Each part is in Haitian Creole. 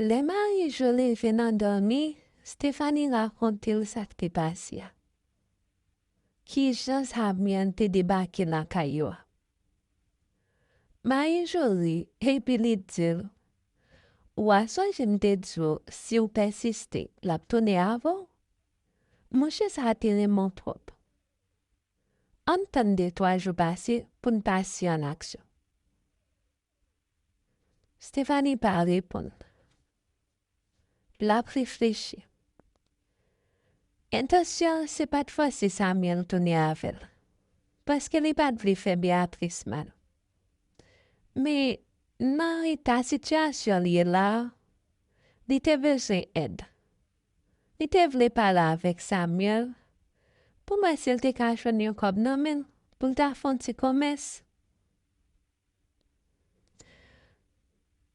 Le Marijo leve nan dormi, Stephanie raconte sa qui te passé. Qui jan Samuel te débarqué dans kayo. Marijo ri, epi li dil, ou sonje mte djo, si ou persiste, la tourne avant, mouche sa atire mon propre. Entendez 3 jours passés pour ne passer en action. Stephanie pas répondre. La réfléchit. Intention, c'est pas de forcer Samuel tourner avec elle. Parce qu'elle n'est pas de faire Béatrice mal. Mais, dans ta situation là, il te besoin d'aide. Il te voulait parler avec Samuel. Pour moi, s'il te cache un comme non, pour ta faire un petit commerce.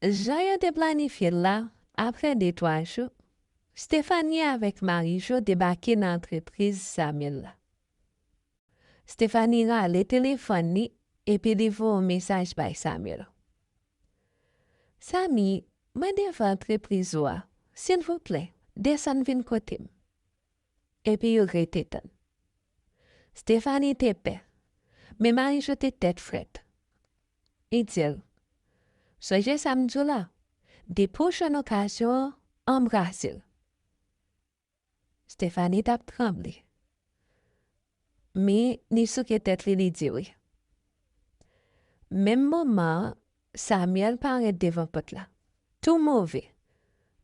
J'ai de planifié là, après 2-3 jours, Stephanie avec Marijo débarqué dans l'entreprise Samuel. Stephanie a le téléphone et puis il voit un message par Samuel. Sami, moi devant l'entreprise, s'il vous plaît, descend vin côté. Et puis il rete. Stephanie était paix, mais Marijo était tête frette. Il dit, soyez samedi là, des prochaines occasions, embrassez. Stephanie t'a tremblé. Mais ni ce qui était li dit oui. Même moment, Samuel paraît devant pot là. Tout mauvais.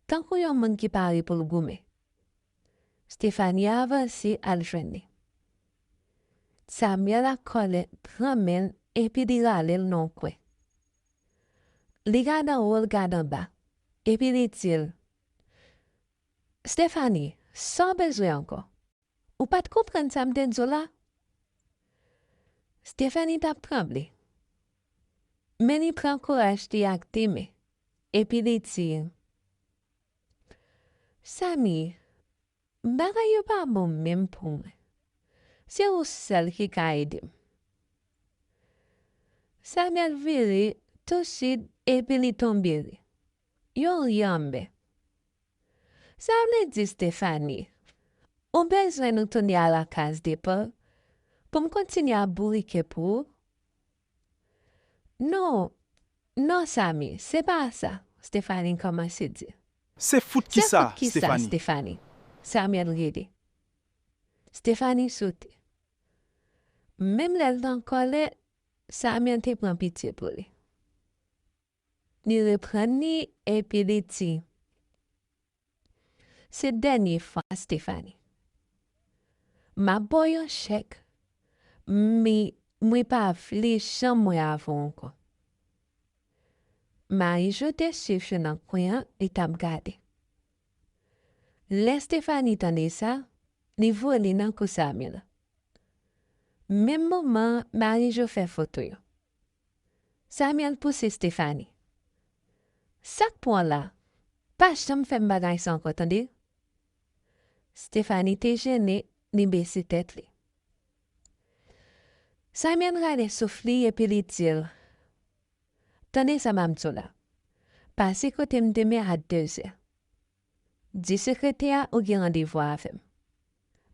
Tant qu'il y a un monde qui paraît pour le goumer. Stephanie a avancé à le joindre. Samuel a collé, promène et puis il a allé le non quoi. Il regarde en haut, il regarde en bas. Et puis il dit, Stephanie, sans besoin encore. Ou pas de comprendre ça me dit là? Stephanie t'a tremblé. Mais il prend courage d'y acter. Et puis il dit, Sami, bagay yo pas bon même pour moi. C'est au seul qui a aidé. Samuel vire, touché et puis il tombe. Yo yambe. Ça veut dire Stéphanie, on besoin de tourner à la case départ pour me continuer à bourriquer pour. Non, non, Sami, c'est pas ça, Stéphanie commence à dire. C'est foot qui ça, Qui ça, Stéphanie? Stéphanie? Samuel regarde. Stéphanie saute. Même l'elle dans colère, Samuel te prend pitié pour lui. Il reprend et puis il dit, c'est dernière fois, Stéphanie. Ma boy un chèque, mais moi pas les chambres avant encore. Marijo te cherche dans le coin et t'a regardé. Laisse Stéphanie tendre ça, ni voler dans le Samuel. Même moment, Marijo fait photo. Samuel pousse Stéphanie. Sak point là, pas jamais fait bagay sans entendez? Stéphanie te gênée, ni baisse tête li. Samuel regarde souffler et puis il dit, tenez ça m'a là. Passez côté m'deme à 2h. Dis secrétaire ou gen rendez-vous avec.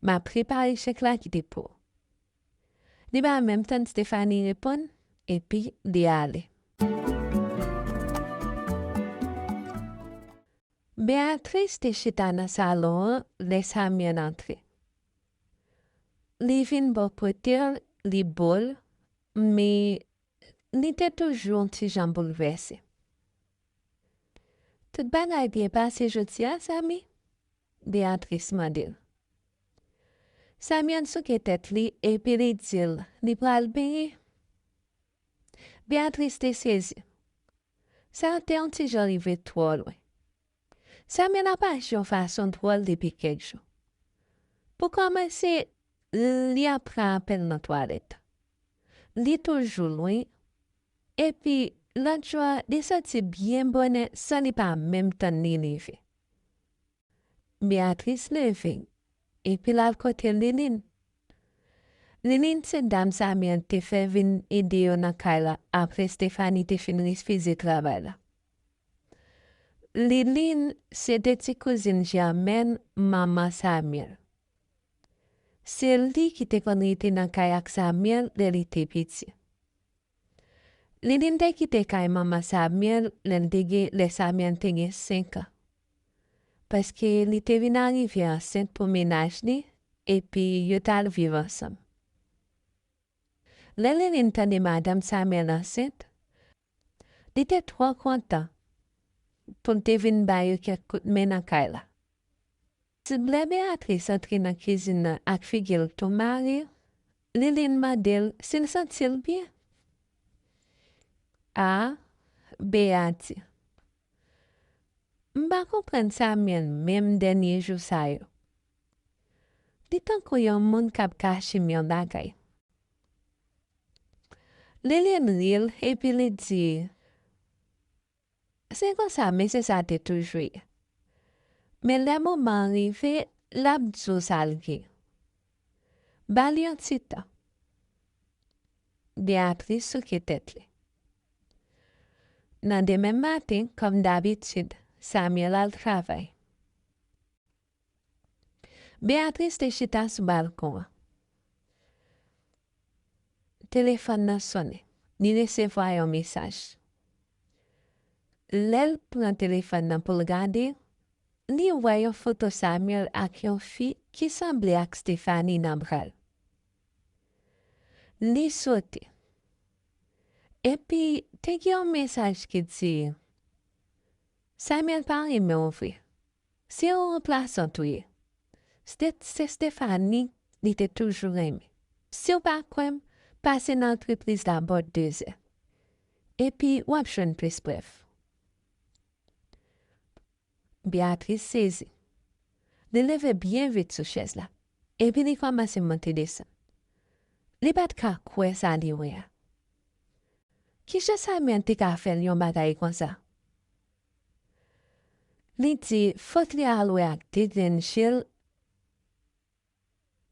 M'a préparé chèque là qui était pour. Li ba même temps Stéphanie répond et puis li allé. Béatrice te chita dans salon, laisse Samuel entrer. Li vin bo potel, li bol, mais li te toujours un petit jan bouleversé. Tout bagay bien passé jodi a, Sami? Béatrice m'a dit. Samuel souke tête li et puis li dit, li pral bien. Béatrice te saisi. Ça te un petit jan arrivé trop loin. Samuel n'a pas eu façon de voir depuis quelques jours. Pour commencer, li apprend à peine dans toilette. Li toujours loin. Et puis, l'autre jour, li sorti bien bonnet sans li pas même temps ni lever. Béatrice levé. Et puis, là, côté Léline. Léline, c'est dame Samuel te fait venir aider au Nakaila après Stéphanie te finit faisait travail là. Lilin c'était ti cousine Germaine maman Samuel. C'est lui qui te kon rete nan kay ak Samuel lè li te piti. Lilin te kite kay maman Samuel lè Samuel te gen 5 ans. Paske li te vin arrive enceinte pou ménage li, epi yo tal vive ansam. Lè Lilin tande madame Samuel enceinte, li te trop content pou te vin bay yo ket kout men nan kay la. Si ble Beatrice entre nan cuisine ak figil ton mari, Lilin madel s'il sentil bien. Ah, Beati. Mba kompren Samuel même denye jou sa yo. Li tan ko yon moun kap kache myon bagay. Lilin ril epi li di, c'est kon sa mais c'est ça te toujou. Mais le moment arrivé, l'abdou salge. Bali yon tita. Beatrice souke tèt li. Nan demen matin, comme d'habitude, Samuel al travay. Beatrice te chita sou balkon. Téléphone nan sonne. Ni recevoir yon message. L'el pran téléphone nan pou l'gade, li wè yon photo Samuel ak yon fi ki semble ak Stephanie nan bral. Li sote. Epi, te gen yon message ki di, Samuel pa reme ouvri. Se yon remplaçant touye. Se Stephanie li te toujou reme. Si ou pa kwem, pase nan entreprise la bot 2 heures. Epi, wap jwen plis bref. Beatrice sezi. Li leve bien vite sou chaise la. Epi li komanse monte desen. Li bat ka kwe sa li wea. Ki je Samuel te ka fel yon bagay kon sa? Li di, fote li alwe ak Diden Chil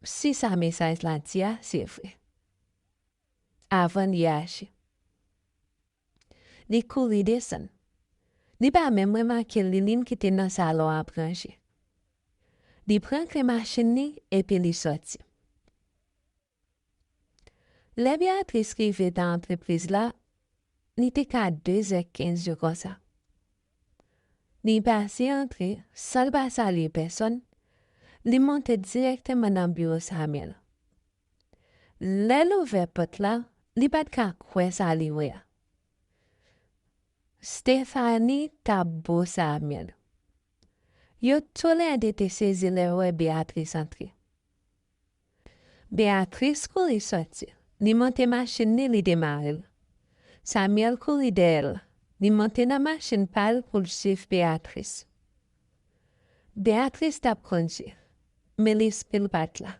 si sa mesaj la dia, se vre. Avan li aji. Li kouri desen. Li ba mem remake Lilin ki te nan salon a branche. Li pran kre machin ni epi li soti. Le Beatrice rive dan entreprise la, li te ka 2h15 yo kon sa. Li pase entre, sal ba sali person, li monte direktement nan bureau Samuel. Le louve pot la, li bat ka kwe sali wea. Stephanie ta beau Samuel. Yo tole de te sezi le we Beatrice entre. Beatrice kouri sorti. Li monte machine ni li demaril. Samuel kouri de el. Li monte na machine pal pou l'suiv Beatrice. Beatrice tap konji. Me li spil pat la.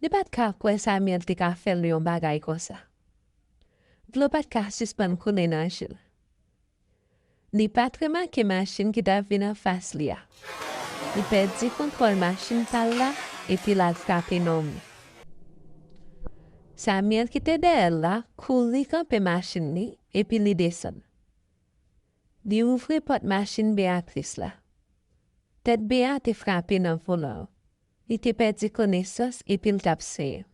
Li bat ka kwe Samuel te ka fel yon bagay kon sa. Vlo bat ka suspend koule nan jil. Li pat remake machine ki ta vina fas li a. Li perdi kontrol machine pal la epi la frape nom. Samuel ki te de el la, kouri kampe machine ni epi li desen. Li ouvre pot machine Beatrice la. Tet Bea te frape nan volan. Li te perdi konesos epi l tap seye.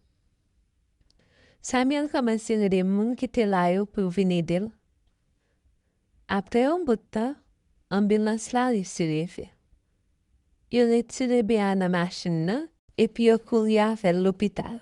Samuel komanse rede moun ki te la yo pou vini del. Apre yon boutan, ambulans la li sirive. Yo retire Bea nan machine nan, epi yo kouri a vel l'hopital.